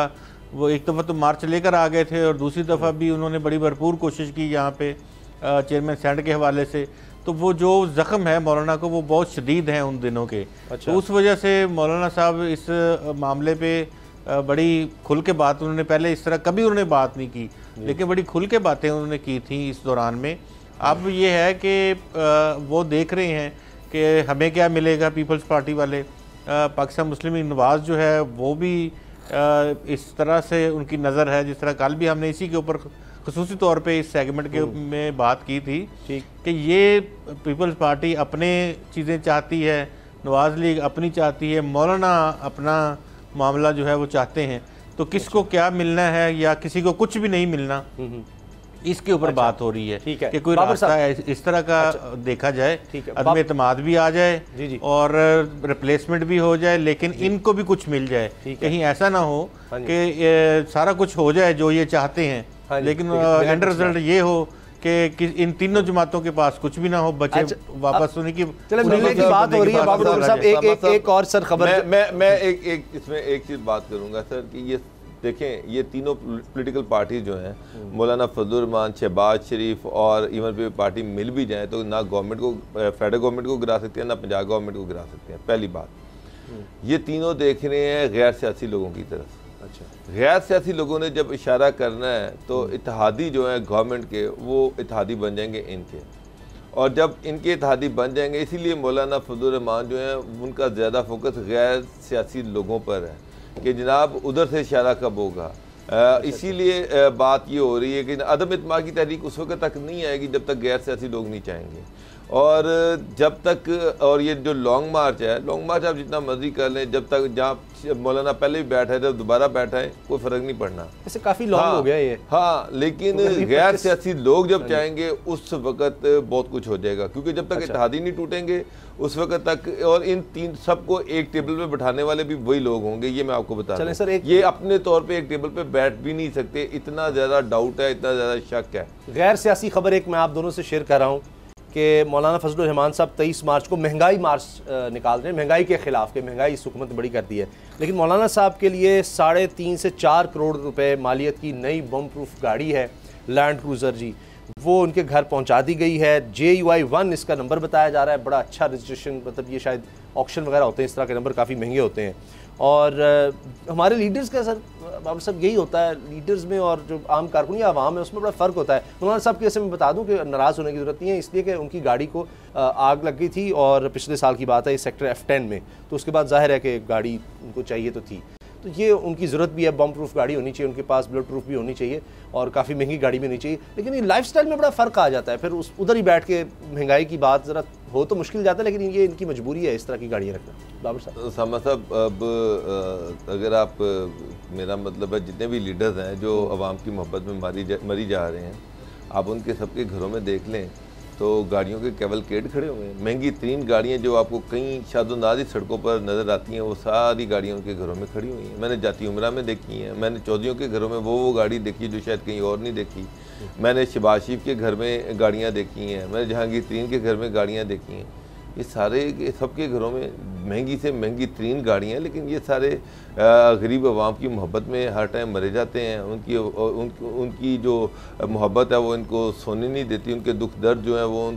वो, एक दफ़ा तो मार्च लेकर आ गए थे और दूसरी दफ़ा भी उन्होंने बड़ी भरपूर कोशिश की यहाँ पे चेयरमैन सेंड के हवाले से। तो वो जो ज़ख्म है मौलाना को वो बहुत शदीद हैं उन दिनों के। अच्छा। तो उस वजह से मौलाना साहब इस मामले पे बड़ी खुल के बात, उन्होंने पहले इस तरह कभी उन्होंने बात नहीं की, लेकिन बड़ी खुल के बातें उन्होंने की थी इस दौरान में। अब ये है कि वो देख रहे हैं कि हमें क्या मिलेगा। पीपल्स पार्टी वाले, पाकिस्तान मुस्लिम लीग नवाज़ जो है वो भी इस तरह से उनकी नज़र है, जिस तरह कल भी हमने इसी के ऊपर ख़ुसूसी तौर पे इस सेगमेंट के में बात की थी कि ये पीपल्स पार्टी अपने चीज़ें चाहती है, नवाज़ लीग अपनी चाहती है, मौलाना अपना मामला जो है वो चाहते हैं। तो किसको क्या मिलना है या किसी को कुछ भी नहीं मिलना, इसके ऊपर बात हो रही है कि कोई रास्ता इस तरह का देखा जाए, अदम एतमाद भी आ जाए और रिप्लेसमेंट भी हो जाए, लेकिन इनको भी कुछ मिल जाए। कहीं ऐसा ना हो कि सारा कुछ हो जाए जो ये चाहते हैं, लेकिन एंड रिजल्ट ये हो कि इन तीनों जमातों के पास कुछ भी ना हो, बचे वापस होने की बात हो रही है। बाबर साहब एक और सर खबर, मैं एक इसमें एक चीज़ बात करूंगा सर कि ये देखें, ये तीनों पॉलिटिकल पार्टी जो हैं, मौलाना फजलुर रहमान, शहबाज शरीफ और इमन पीपल पार्टी मिल भी जाएं तो ना गवर्नमेंट को, फेडरल गवर्नमेंट को गिरा सकते हैं, ना पंजाब गवर्नमेंट को गिरा सकते हैं। पहली बात, ये तीनों देख रहे हैं गैर सियासी लोगों की तरफ। अच्छा, गैर सियासी लोगों ने जब इशारा करना है तो इत्तेहादी जो है गवर्नमेंट के, वो इत्तेहादी बन जाएंगे इनके, और जब इनके इत्तेहादी बन जाएंगे, इसीलिए मौलाना फजलुर रहमान जो है उनका ज़्यादा फोकस गैर सियासी लोगों पर है कि जनाब उधर से इशारा कब होगा। इसीलिए बात ये हो रही है कि अदम इत्मीनान की तहरीक उस वक्त तक नहीं आएगी जब तक गैर सियासी लोग नहीं चाहेंगे, और जब तक, और ये जो लॉन्ग मार्च है, लॉन्ग मार्च आप जितना मर्जी कर लें, जब तक जहाँ मौलाना पहले भी बैठा है जब दोबारा बैठा है कोई फ़र्क नहीं पड़ना। ऐसे काफ़ी लॉन्ग हो गया ये। हाँ, लेकिन गैर सियासी लोग जब चाहेंगे उस वक्त बहुत कुछ हो जाएगा, क्योंकि जब तक इत्तेहादी नहीं टूटेंगे उस वक्त तक, और इन तीन सबको एक टेबल पे बैठाने वाले भी वही लोग होंगे, ये मैं आपको बता रहा हूं। ये अपने तौर पे एक टेबल पे बैठ भी नहीं सकते, इतना ज़्यादा डाउट है, इतना ज़्यादा शक है। गैर सियासी खबर एक मैं आप दोनों से शेयर कर रहा हूँ कि मौलाना फजलुर रहमान साहब 23 मार्च को महंगाई मार्च निकाल रहे हैं, महंगाई के खिलाफ, के महंगाई इस हुकूमत बड़ी कर दी है, लेकिन मौलाना साहब के लिए 3.5 से 4 करोड़ रुपए मालियत की नई बम प्रूफ गाड़ी है, लैंड क्रूज़र जी, वो उनके घर पहुंचा दी गई है। JUI-1 इसका नंबर बताया जा रहा है, बड़ा अच्छा रजिस्ट्रेशन, मतलब ये शायद ऑक्शन वगैरह होते हैं, इस तरह के नंबर काफ़ी महंगे होते हैं, और हमारे लीडर्स का सर बाबर साहब यही होता है, लीडर्स में और जो आम कारकुन या आवाम है उसमें बड़ा फ़र्क होता है। मौलाना साहब कैसे मैं बता दूं कि नाराज़ होने की ज़रूरत नहीं है, इसलिए कि उनकी गाड़ी को आग लग गई थी और पिछले साल की बात है इस सेक्टर F10 में, तो उसके बाद जाहिर है कि गाड़ी उनको चाहिए तो थी, तो ये उनकी ज़रूरत भी है। बम प्रूफ गाड़ी होनी चाहिए उनके पास, बुलेट प्रूफ भी होनी चाहिए और काफ़ी महंगी गाड़ी भी होनी चाहिए। लेकिन ये लाइफस्टाइल में बड़ा फ़र्क आ जाता है, फिर उधर ही बैठ के महंगाई की बात ज़रा हो तो मुश्किल जाता है, लेकिन ये इनकी मजबूरी है इस तरह की गाड़ियाँ रखना। बाबर साहब सामा साहब, अब अगर आप मेरा मतलब है जितने भी लीडर्स हैं जो आवाम की मोहब्बत में मरी जा रहे हैं, आप उनके सबके घरों में देख लें तो गाड़ियों के कैवलकेड खड़े हुए हैं। महंगी तरीन गाड़ियाँ जो आपको कई शादोनादी सड़कों पर नज़र आती हैं, वो सारी गाड़ियाँ उनके घरों में खड़ी हुई हैं। मैंने जाती उमरा में देखी हैं, मैंने चौधरियों के घरों में वो गाड़ी देखी है जो शायद कहीं और नहीं देखी, मैंने शहबाज शरीफ के घर में गाड़ियाँ देखी हैं, मैंने जहांगीर तरीन के घर में गाड़ियाँ देखी हैं। ये सारे सबके घरों में महंगी से महंगी तरीन गाड़ियाँ, लेकिन ये सारे गरीब आवाम की मोहब्बत में हर टाइम मरे जाते हैं। उनकी जो मोहब्बत है वो इनको सोने नहीं देती, उनके दुख दर्द जो है वो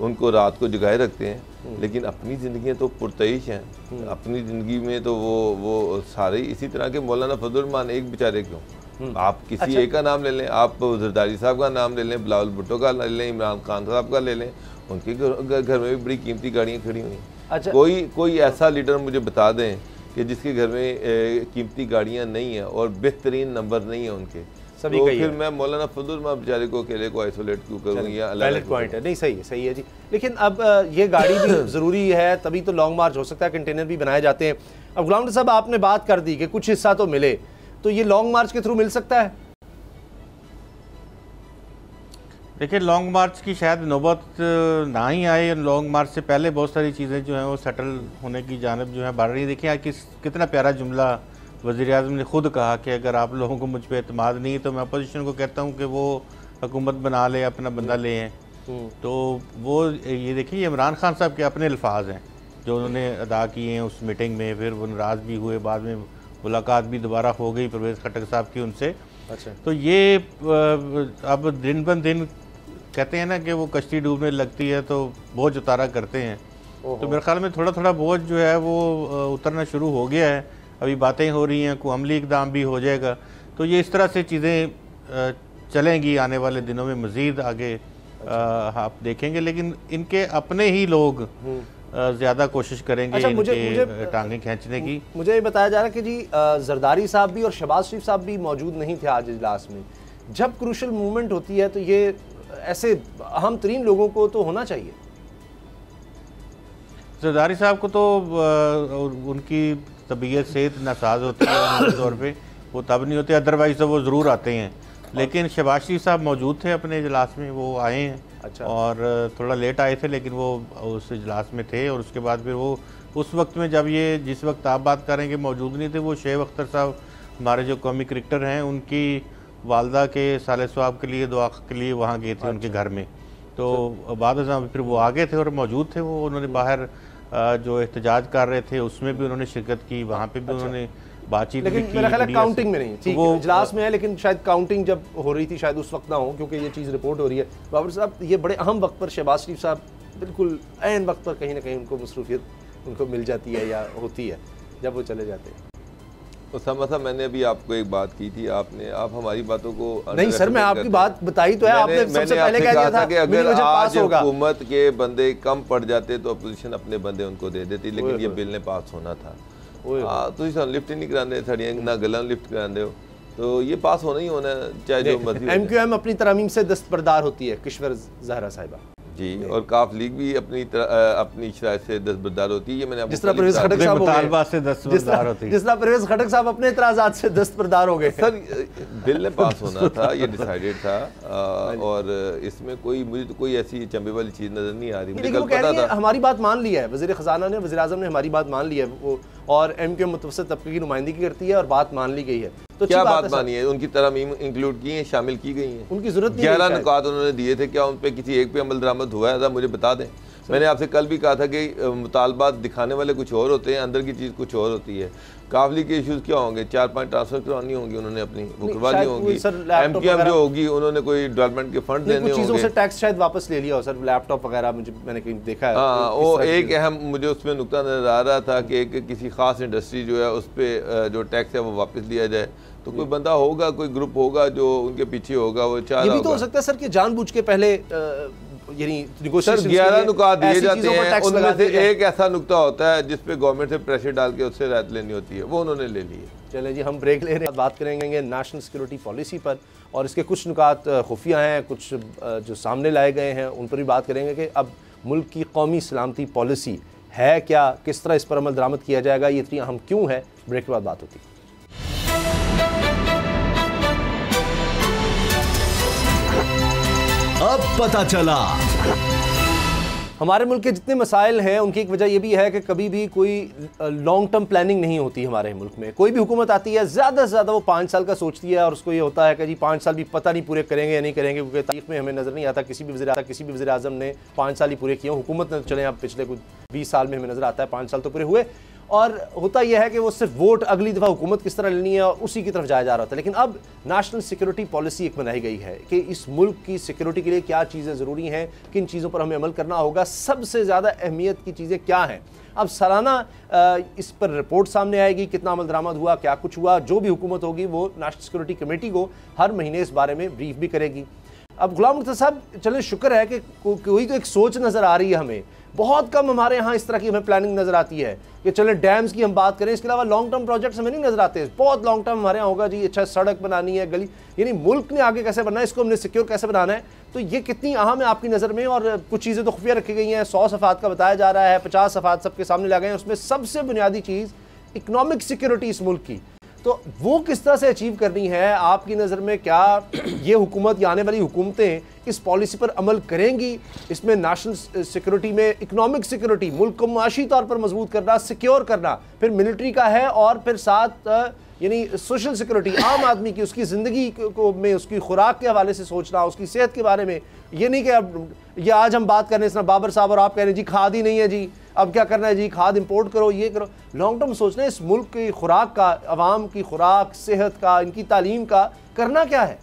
उनको रात को जगाए रखते हैं। लेकिन अपनी ज़िंदगियाँ तो पुरतईश हैं, अपनी ज़िंदगी में तो वो सारे इसी तरह के। मौलाना फजल रहमान एक बेचारे क्यों, आप किसी एक का नाम ले लें, आप जरदारी साहब का नाम ले लें, बिलावल भुट्टो का ले लें, इमरान खान साहब का ले लें, उनके घर में भी बड़ी कीमती गाड़ियाँ खड़ी हुई हैं। कोई ऐसा लीडर मुझे बता दें कि जिसके घर में कीमती गाड़ियाँ नहीं हैं और बेहतरीन नंबर नहीं है उनके, सभी तो फिर है। मैं मौलाना फजल रहमान बेचारे को अकेले को आइसोलेट क्यों करूँ? या वैलिड पॉइंट है, नहीं सही है जी। लेकिन अब ये गाड़ी भी ज़रूरी है, तभी तो लॉन्ग मार्च हो सकता है, कंटेनर भी बनाए जाते हैं। अब गुलाम साहब आपने बात कर दी कि कुछ हिस्सा तो मिले, तो ये लॉन्ग मार्च के थ्रू मिल सकता है? देखिए, लॉन्ग मार्च की शायद नौबत ना ही आए। लॉन्ग मार्च से पहले बहुत सारी चीज़ें जो हैं वो सेटल होने की जानिब जो है बढ़ रही है। देखिए आज कितना प्यारा जुमला वज़ीर-ए-आज़म ने खुद कहा कि अगर आप लोगों को मुझ पर एतमाद नहीं है तो मैं अपोजिशन को कहता हूँ कि वो हुकूमत बना ले, अपना बंदा ले आए। तो वो ये देखिए इमरान खान साहब के अपने अल्फाज हैं जो उन्होंने अदा किए हैं उस मीटिंग में। फिर वो नाराज़ भी हुए, बाद में मुलाकात भी दोबारा हो गई परवेज़ खट्टक साहब की उनसे। अच्छा, तो ये अब दिन ब दिन कहते हैं ना कि वो कश्ती डूबने लगती है तो बोझ उतारा करते हैं, तो मेरे ख्याल में थोड़ा थोड़ा बोझ जो है वो उतरना शुरू हो गया है। अभी बातें हो रही हैं, कोई अमली इकदाम भी हो जाएगा, तो ये इस तरह से चीज़ें चलेंगी आने वाले दिनों में मज़ीद आगे। आप देखेंगे, लेकिन इनके अपने ही लोग ज़्यादा कोशिश करेंगे इनके टांगें खींचने की। मुझे ये बताया जा रहा है कि जी जरदारी साहब भी और शहबाज शरीफ साहब भी मौजूद नहीं थे आज इजलास में। जब क्रूशल मूवमेंट होती है तो ये ऐसे अहम तरीन लोगों को तो होना चाहिए। जरदारी साहब को तो उनकी तबीयत सेहत नासाज होती है तौर पे, वो तब नहीं होते, अदरवाइज तो वो ज़रूर आते हैं। लेकिन शहबाज शरीफ साहब मौजूद थे अपने इजलास में, वो आए हैं। अच्छा। और थोड़ा लेट आए थे, लेकिन वो उस इजलास में थे। और उसके बाद फिर वो उस वक्त में जब ये जिस वक्त आप बात करेंगे मौजूद नहीं थे, वो शेब अख्तर साहब हमारे जो कौमी क्रिकेटर हैं उनकी वालदा के साले सवाब के लिए दुआ के लिए वहाँ गए थे उनके घर में। तो बाद फिर वो आ गए थे और मौजूद थे वो। उन्होंने बाहर जो एहतजाज कर रहे थे उसमें भी उन्होंने शिरकत की, वहाँ पे भी उन्होंने बातचीत की। लेकिन मेरा ख्याल है काउंटिंग में नहीं, ठीक वो इजलास में है, लेकिन शायद काउंटिंग जब हो रही थी शायद उस वक्त ना हो, क्योंकि ये चीज़ रिपोर्ट हो रही है। बाबर साहब, ये बड़े अहम वक्त पर शहबाज शरीफ साहब बिल्कुल ऐन वक्त पर कहीं ना कहीं उनको मसरूफियत उनको मिल जाती है या होती है जब वो चले जाते हैं। उसामा साहब, मैंने अभी आपको एक बात की थी, आप हमारी बातों को नहीं सर, मैं आपकी बात बताई तो है, आपने सबसे पहले कह दिया था कि अगर आज हुकूमत के बंदे कम पड़ जाते तो अपोजिशन अपने बंदे उनको दे देती, लेकिन ये बिल ने पास होना था। तुम सन लिफ्ट नहीं कराते साड़ियाँ ना गला लिफ्ट कराते हो, तो ये पास होना ही होना, चाहे जो मर्जी। MQM अपनी तरमीम से दस्तबरदार होती है, किश्वर ज़हरा साहिबा जी, और काफ लीग भी अपनी शराइत से दस्तबरदार होती है। ये मैंने जिस तरह परवेज़ खट्टक साहब अपने इतराज़ात से दस्तबरदार हो गए। सर, बिल ने पास होना था, ये डिसाइडेड था, और इसमें मुझे तो कोई ऐसी चंबे वाली चीज़ नज़र नहीं आ रही। मुझे कल पता था, हमारी बात मान ली है वज़ीर ख़ज़ाना ने, वज़ीर आज़म ने हमारी बात मान ली है, वो और MQM मुतवस्सित तबके की नुमाइंदगी करती है और बात मान ली गई है। तो क्या बात मानी है? उनकी तरमीम इंक्लूड की है, शामिल की गई हैं, उनकी जरूरत नहीं। 11 नुकात उन्होंने दिए थे, क्या उन पे किसी एक पे अमल दरामद हुआ है? मुझे बता दें। मैंने आपसे कल भी कहा था कि मुतालबात दिखाने वाले कुछ और होते हैं, अंदर की चीज़ कुछ और होती है। काफली के इश्यूज क्या होंगे, 4-5 ट्रांसफर करवानी होंगी उन्होंने अपनी, वो करवानी होंगी। एमक्यूएम जो होगी उन्होंने कोई डेवलपमेंट के फंड देने होंगे, चीज़ों से टैक्स शायद वापस ले लिया हो सर, लैपटॉप वगैरह मैंने कहीं देखा है। हाँ, वो एक अहम मुझे उसमें नुकता नजर आ रहा था कि किसी खास इंडस्ट्री जो है उस पर जो टैक्स है वो वापस लिया जाए। तो कोई बंदा होगा, कोई ग्रुप होगा जो उनके पीछे होगा, वो चाह रहा होगा। ये भी तो हो सकता है सर कि जानबूझ के पहले यानी सर 11 नुकात दिए जाते हैं, उनमें से एक ऐसा नुकता होता है जिस पे गवर्नमेंट से प्रेशर डाल के उससे राहत लेनी होती है, वो उन्होंने ले ली है। चले जी, हम ब्रेक ले रहे हैं, बात करेंगे नेशनल सिक्योरिटी पॉलिसी पर और इसके कुछ नुकात खुफिया हैं, कुछ जो सामने लाए गए हैं उन पर भी बात करेंगे कि अब मुल्क की कौमी सलामती पॉलिसी है क्या, किस तरह इस पर अमल दरामद किया जाएगा, ये इतनी अहम क्यों है। ब्रेक के बाद बात होती है। अब पता चला। हमारे मुल्क के जितने मसाइल हैं उनकी एक वजह यह भी है कि कभी भी कोई लॉन्ग टर्म प्लानिंग नहीं होती हमारे मुल्क में। कोई भी हुकूमत आती है ज़्यादा से ज़्यादा वो 5 साल का सोचती है और उसको ये होता है कि जी 5 साल भी पता नहीं पूरे करेंगे या नहीं करेंगे, क्योंकि तारीख में हमें नज़र नहीं आता किसी भी वज़ीर आज़म ने 5 साल ही पूरे किए। हुकूमत ने चले अब पिछले कुछ 20 साल में हमें नज़र आता है 5 साल तो पूरे हुए, और होता यह है कि वो सिर्फ वोट अगली दफ़ा हुकूमत किस तरह लेनी है और उसी की तरफ जाया जा रहा था। लेकिन अब नेशनल सिक्योरिटी पॉलिसी एक बनाई गई है कि इस मुल्क की सिक्योरिटी के लिए क्या चीज़ें ज़रूरी हैं, किन चीज़ों पर हमें अमल करना होगा, सबसे ज़्यादा अहमियत की चीज़ें क्या हैं। अब सालाना इस पर रिपोर्ट सामने आएगी, कितना अमल दरामद हुआ, क्या कुछ हुआ। जो भी हुकूमत होगी वो नेशनल सिक्योरिटी कमेटी को हर महीने इस बारे में ब्रीफ भी करेगी। अब गुलाम मुर्तज़ा साहब, चले शुक्र है कि कोई तो एक सोच नज़र आ रही है हमें। बहुत कम हमारे यहाँ इस तरह की हमें प्लानिंग नज़र आती है कि चले डैम्स की हम बात करें, इसके अलावा लॉन्ग टर्म प्रोजेक्ट्स हमें नहीं नज़र आते। बहुत लॉन्ग टर्म हमारे यहाँ होगा जी, अच्छा सड़क बनानी है, गली, यानी मुल्क ने आगे कैसे बनना है, इसको हमने सिक्योर कैसे बनाना है। तो ये कितनी अहम है आपकी नज़र में। और कुछ चीज़ें तो खुफिया रखी गई हैं, 100 सफ़ात का बताया जा रहा है, 50 सफ़ात सबके सामने ला गए हैं। उसमें सबसे बुनियादी चीज़ इकनॉमिक सिक्योरिटी इस मुल्क की, तो वो किस तरह से अचीव करनी है आपकी नज़र में। क्या ये हुकूमत या आने वाली हुकूमतें इस पॉलिसी पर अमल करेंगी। इसमें नेशनल सिक्योरिटी में इकोनॉमिक सिक्योरिटी, मुल्क को माशी तौर पर मजबूत करना, सिक्योर करना, फिर मिलिट्री का है और फिर साथ यानी सोशल सिक्योरिटी, आम आदमी की उसकी ज़िंदगी को में उसकी खुराक के हवाले से सोचना, उसकी सेहत के बारे में। ये नहीं कि अब ये आज हम बात करने से बाबर साहब और आप कह रहे हैं जी खाद ही नहीं है जी, अब क्या करना है जी, खाद इंपोर्ट करो, ये करो। लॉन्ग टर्म सोचना है, इस मुल्क की खुराक का, अवाम की खुराक, सेहत का, इनकी तालीम का करना क्या है।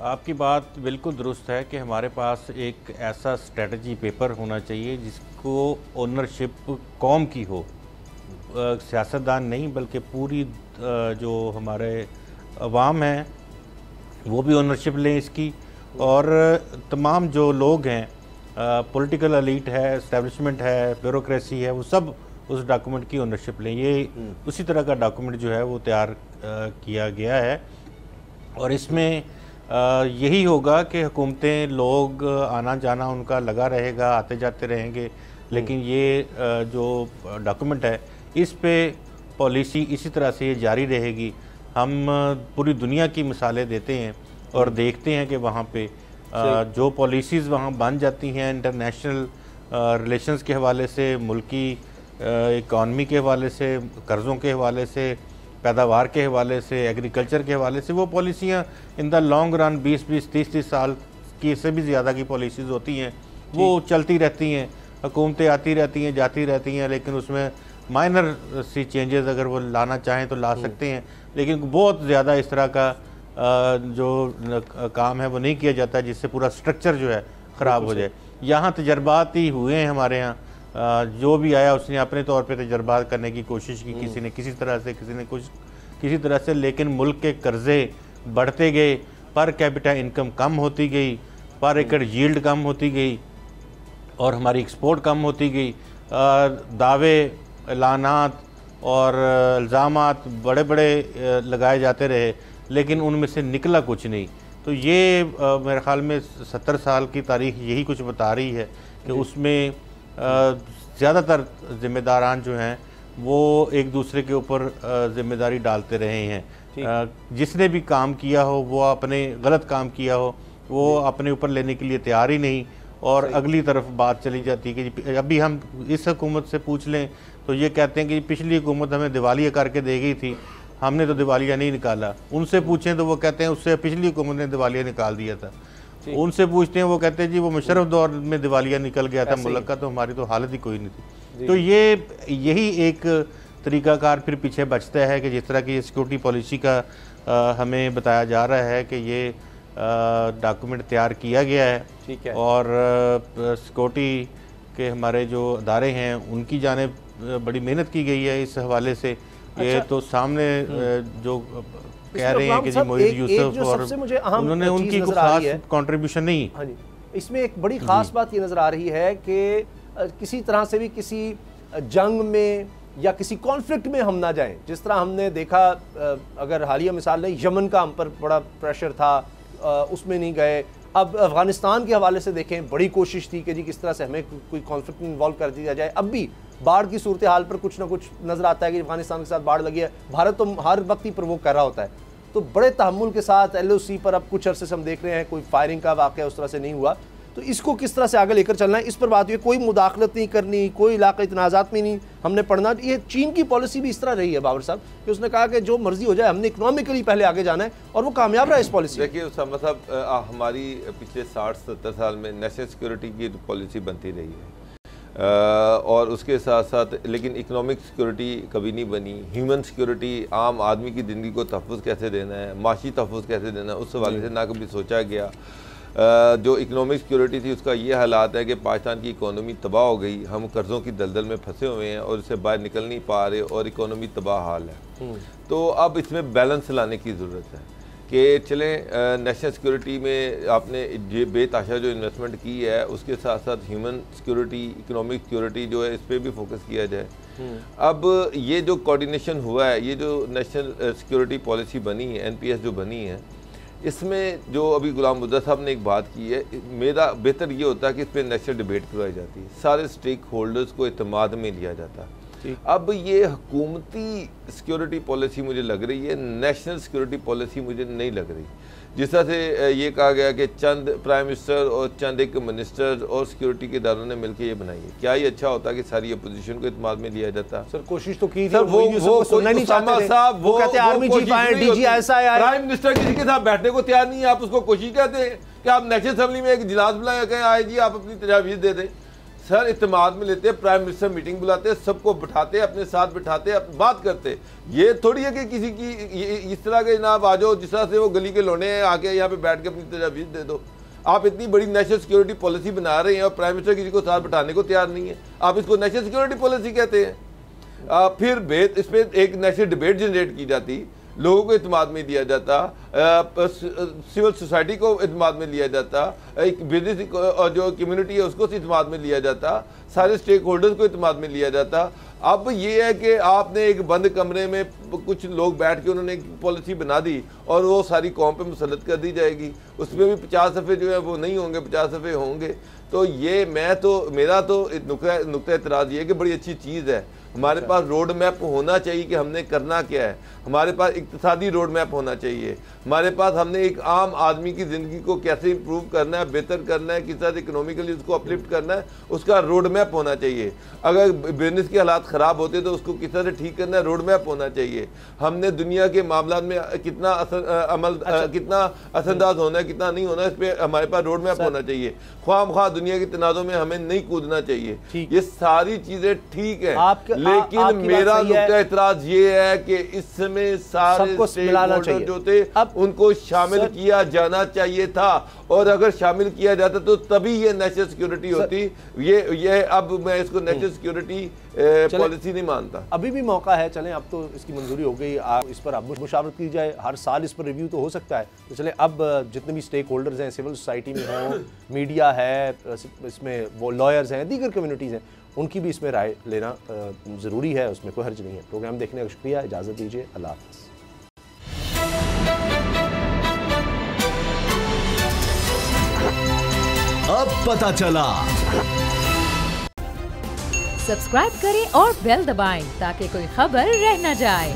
आपकी बात बिल्कुल दुरुस्त है कि हमारे पास एक ऐसा स्ट्रेटजी पेपर होना चाहिए जिसको ओनरशिप कौम की हो, सियासतदान नहीं बल्कि पूरी जो हमारे अवाम हैं वो भी ओनरशिप लें इसकी, और तमाम जो लोग हैं, पॉलिटिकल एलीट है, एस्टेब्लिशमेंट है, ब्यूरोक्रेसी है, वो सब उस डॉक्यूमेंट की ओनरशिप लें। ये उसी तरह का डॉक्यूमेंट जो है वो तैयार किया गया है, और इसमें यही होगा कि हुकूमतें, लोग आना जाना उनका लगा रहेगा, आते जाते रहेंगे, लेकिन ये जो डॉक्यूमेंट है इस पे पॉलिसी इसी तरह से ये जारी रहेगी। हम पूरी दुनिया की मिसालें देते हैं और देखते हैं कि वहाँ पे जो पॉलिसीज़ वहाँ बन जाती हैं इंटरनेशनल रिलेशंस के हवाले से, मुल्की इकॉनमी के हवाले से, कर्ज़ों के हवाले से, पैदावार के हवाले से, एग्रीकल्चर के हवाले से, वो पॉलिसियाँ इन द लॉन्ग रन 20-20, 30-30 साल की से भी ज़्यादा की पॉलिसीज़ होती हैं, वो चलती रहती हैं। हुकूमतें आती रहती हैं, जाती रहती हैं, लेकिन उसमें माइनर सी चेंजेस अगर वो लाना चाहें तो ला सकते हैं, लेकिन बहुत ज़्यादा इस तरह का जो काम है वो नहीं किया जाता जिससे पूरा स्ट्रक्चर जो है ख़राब हो जाए। यहाँ तजर्बात ही हुए हैं हमारे यहाँ, जो भी आया उसने अपने तौर पे तजर्बात करने की कोशिश की, किसी ने किसी तरह से, किसी ने कुछ किसी तरह से, लेकिन मुल्क के कर्ज़े बढ़ते गए, पर कैपिटा इनकम कम होती गई, पर एकड़ यील्ड कम होती गई और हमारी एक्सपोर्ट कम होती गई। दावे, ऐलानात और इल्ज़ामात बड़े बड़े लगाए जाते रहे, लेकिन उनमें से निकला कुछ नहीं। तो ये मेरे ख़्याल में 70 साल की तारीख़ यही कुछ बता रही है कि उसमें ज़्यादातर ज़िम्मेदारान जो हैं वो एक दूसरे के ऊपर ज़िम्मेदारी डालते रहे हैं। जिसने भी काम किया हो, वो अपने गलत काम किया हो, वो अपने ऊपर लेने के लिए तैयार ही नहीं, और अगली तरफ बात चली जाती है कि अभी हम इस हुकूमत से पूछ लें तो ये कहते हैं कि पिछली हुकूमत हमें दिवालिया करके दे गई थी, हमने तो दिवालिया नहीं निकाला। उनसे पूछें तो वो कहते हैं उससे पिछली हुकूमत ने दिवालिया निकाल दिया था। उनसे पूछते हैं, वो कहते हैं जी वो मुशर्रफ दौर में दिवालिया निकल गया था मुल्क का, तो हमारी तो हालत ही कोई नहीं थी। तो यही एक तरीकाकार फिर पीछे बचता है कि जिस तरह की सिक्योरिटी पॉलिसी का हमें बताया जा रहा है कि ये डॉक्यूमेंट तैयार किया गया है, ठीक है, और सिक्योरिटी के हमारे जो अदारे हैं उनकी जानिब बड़ी मेहनत की गई है इस हवाले से। ये तो सामने जो कह रहे हैं कि जी मोहित यूसुफ और उन्होंने उनकी कोई खास कंट्रीब्यूशन नहीं। हाँ जी, इसमें एक बड़ी खास बात ये नज़र आ रही है कि किसी तरह से भी किसी जंग में या किसी कॉन्फ्लिक्ट में हम ना जाएं। जिस तरह हमने देखा, अगर हालिया मिसाल नहीं, यमन का हम पर बड़ा प्रेशर था, उसमें नहीं गए। अब अफगानिस्तान के हवाले से देखें, बड़ी कोशिश थी कि जी किस तरह से हमें कोई कॉन्फ्लिक्ट में इन्वॉल्व कर दिया जाए। अब भी बाढ़ की सूरत हाल पर कुछ ना कुछ नज़र आता है कि अफगानिस्तान के साथ बाढ़ लगी है, भारत तो हर वक्त ही प्रवोक कर रहा होता है। तो बड़े तहम्मुल के साथ LOC पर अब कुछ अरसे से हम देख रहे हैं कोई फायरिंग का वाक़या उस तरह से नहीं हुआ। तो इसको किस तरह से आगे लेकर चलना है, इस पर बात हुई। कोई मुदाखलत नहीं करनी, कोई इलाक़ाई तनाज़ात में नहीं हमने पढ़ना। ये चीन की पॉलिसी भी इस तरह रही है बाबर साहब कि उसने कहा कि जो मर्जी हो जाए, हमने इकोनॉमिकली पहले आगे जाना है, और वो कामयाब रहा इस पॉलिसी। देखिए उसामा साहब, हमारी पिछले 60-70 साल में नेशनल सिक्योरिटी की पॉलिसी बनती रही है, और उसके साथ साथ लेकिन इकोनॉमिक सिक्योरिटी कभी नहीं बनी। ह्यूमन सिक्योरिटी, आम आदमी की ज़िंदगी को तहफ़्फ़ुज़ कैसे देना है, माशी तहफ़्फ़ुज़ कैसे देना है, उस हवाले से ना कभी सोचा गया। जो इकोनॉमिक सिक्योरिटी थी उसका ये हालात है कि पाकिस्तान की इकोनॉमी तबाह हो गई, हम कर्ज़ों की दलदल में फंसे हुए हैं और इससे बाहर निकल नहीं पा रहे, और इकोनॉमी तबाह हाल है। तो अब इसमें बैलेंस लाने की ज़रूरत है कि चलें, नेशनल सिक्योरिटी में आपने ये बेताशा जो इन्वेस्टमेंट की है, उसके साथ साथ ह्यूमन सिक्योरिटी, इकोनॉमिक सिक्योरिटी जो है, इस पर भी फोकस किया जाए। अब ये जो कोऑर्डिनेशन हुआ है, ये जो नेशनल सिक्योरिटी पॉलिसी बनी है, NPS जो बनी है, इसमें जो अभी गुलाम मुर्तज़ा साहब ने एक बात की है, मेरा बेहतर ये होता है कि इस पर नेशनल डिबेट करवाई जाती है, सारे स्टेक होल्डर्स को इत्मीनान में लिया जाता है। अब ये हुकूमती सिक्योरिटी पॉलिसी मुझे लग रही है, नेशनल सिक्योरिटी पॉलिसी मुझे नहीं लग रही। जिस तरह से ये कहा गया कि चंद प्राइम मिनिस्टर और चंद एक मिनिस्टर और सिक्योरिटी के इदारों ने मिलकर ये बनाई है, क्या ये अच्छा होता कि सारी अपोजिशन को इत्मीनान में लिया जाता? सर कोशिश तो की थी, सर वो सुनना नहीं चाहते साहब, वो कहते हैं आर्मी चीफ आए, DG ऐसा है, प्राइम मिनिस्टर किसी के साथ बैठने को तैयार नहीं है, आप उसको कोशिश कहते हैं कि आप नेशनल असेंबली में एक इजलास बुलाया कहें आए जी आप अपनी तजावीज़ दे दें। सर इत्मीनान में लेते हैं, प्राइम मिनिस्टर मीटिंग बुलाते हैं, सबको बिठाते हैं, अपने साथ बिठाते हैं, बात करते। ये थोड़ी है कि किसी की इस तरह के जनाब आ जाओ, जिस तरह से वो गली के लोने हैं, आके यहाँ पे बैठ के अपनी तजावीज़ दे दो। आप इतनी बड़ी नेशनल सिक्योरिटी पॉलिसी बना रहे हैं और प्राइम मिनिस्टर किसी को साथ बिठाने को तैयार नहीं है, आप इसको नेशनल सिक्योरिटी पॉलिसी कहते हैं। फिर इस पर एक नेशनल डिबेट जनरेट की जाती, लोगों को इत्मीनान में दिया जाता, सिविल सोसाइटी को इत्मीनान में लिया जाता, एक बिजनेस और जो कम्युनिटी है उसको इत्मीनान में लिया जाता, सारे स्टेक होल्डर्स को इत्मीनान में लिया जाता। अब ये है कि आपने एक बंद कमरे में कुछ लोग बैठ के उन्होंने एक पॉलिसी बना दी और वो सारी कौम पे मुसल्लत कर दी जाएगी, उसमें भी 50 सफ़े जो है वो नहीं होंगे, 50 सफ़े होंगे। तो ये मेरा तो नुक्ता एतराज़ ये है कि बड़ी अच्छी चीज़ है, हमारे पास रोड मैप होना चाहिए कि हमने करना क्या है, हमारे पास इक्तिसादी रोड मैप होना चाहिए, हमारे पास हमने एक आम आदमी की ज़िंदगी को कैसे इम्प्रूव करना है, बेहतर करना है, किस तरह से इकोनॉमिकली उसको अपलिफ्ट करना है, उसका रोड मैप होना चाहिए। अगर बिजनेस के हालात ख़राब होते तो उसको किस तरह से ठीक करना है, रोड मैप होना चाहिए। हमने दुनिया के मामला में कितना कितना असरअंदाज होना है, कितना नहीं होना है, इस पर हमारे पास रोड मैप होना चाहिए। ख्वाम दुनिया के तनाज़ों में हमें नहीं कूदना चाहिए। ये सारी चीज़ें ठीक है, लेकिन मेरा नुक्ता एतराज़ ये है कि इसमें सारे स्टेकहोल्डर जो थे उनको शामिल किया जाना चाहिए था, और अगर शामिल किया जाता तो तभी ये नेशनल सिक्योरिटी होती। ये अब मैं इसको नेशनल सिक्योरिटी पॉलिसी नहीं मानता। अभी भी मौका है, चलें अब तो इसकी मंजूरी हो गई, इस पर अब मुशावरत की जाए, हर साल इस पर रिव्यू तो हो सकता है। तो चलें अब जितने भी स्टेक होल्डर्स हैं, सिविल सोसाइटी में हों, मीडिया है, इसमें वो लॉयर्स हैं, दीगर कम्युनिटीज़ हैं, उनकी भी इसमें राय लेना ज़रूरी है, उसमें कोई हर्ज नहीं है। प्रोग्राम देखने का शुक्रिया, इजाज़त दीजिए, अल्लाह हाफ़िज़। अब पता चला। सब्सक्राइब करें और बेल दबाएं ताकि कोई खबर रह न जाए।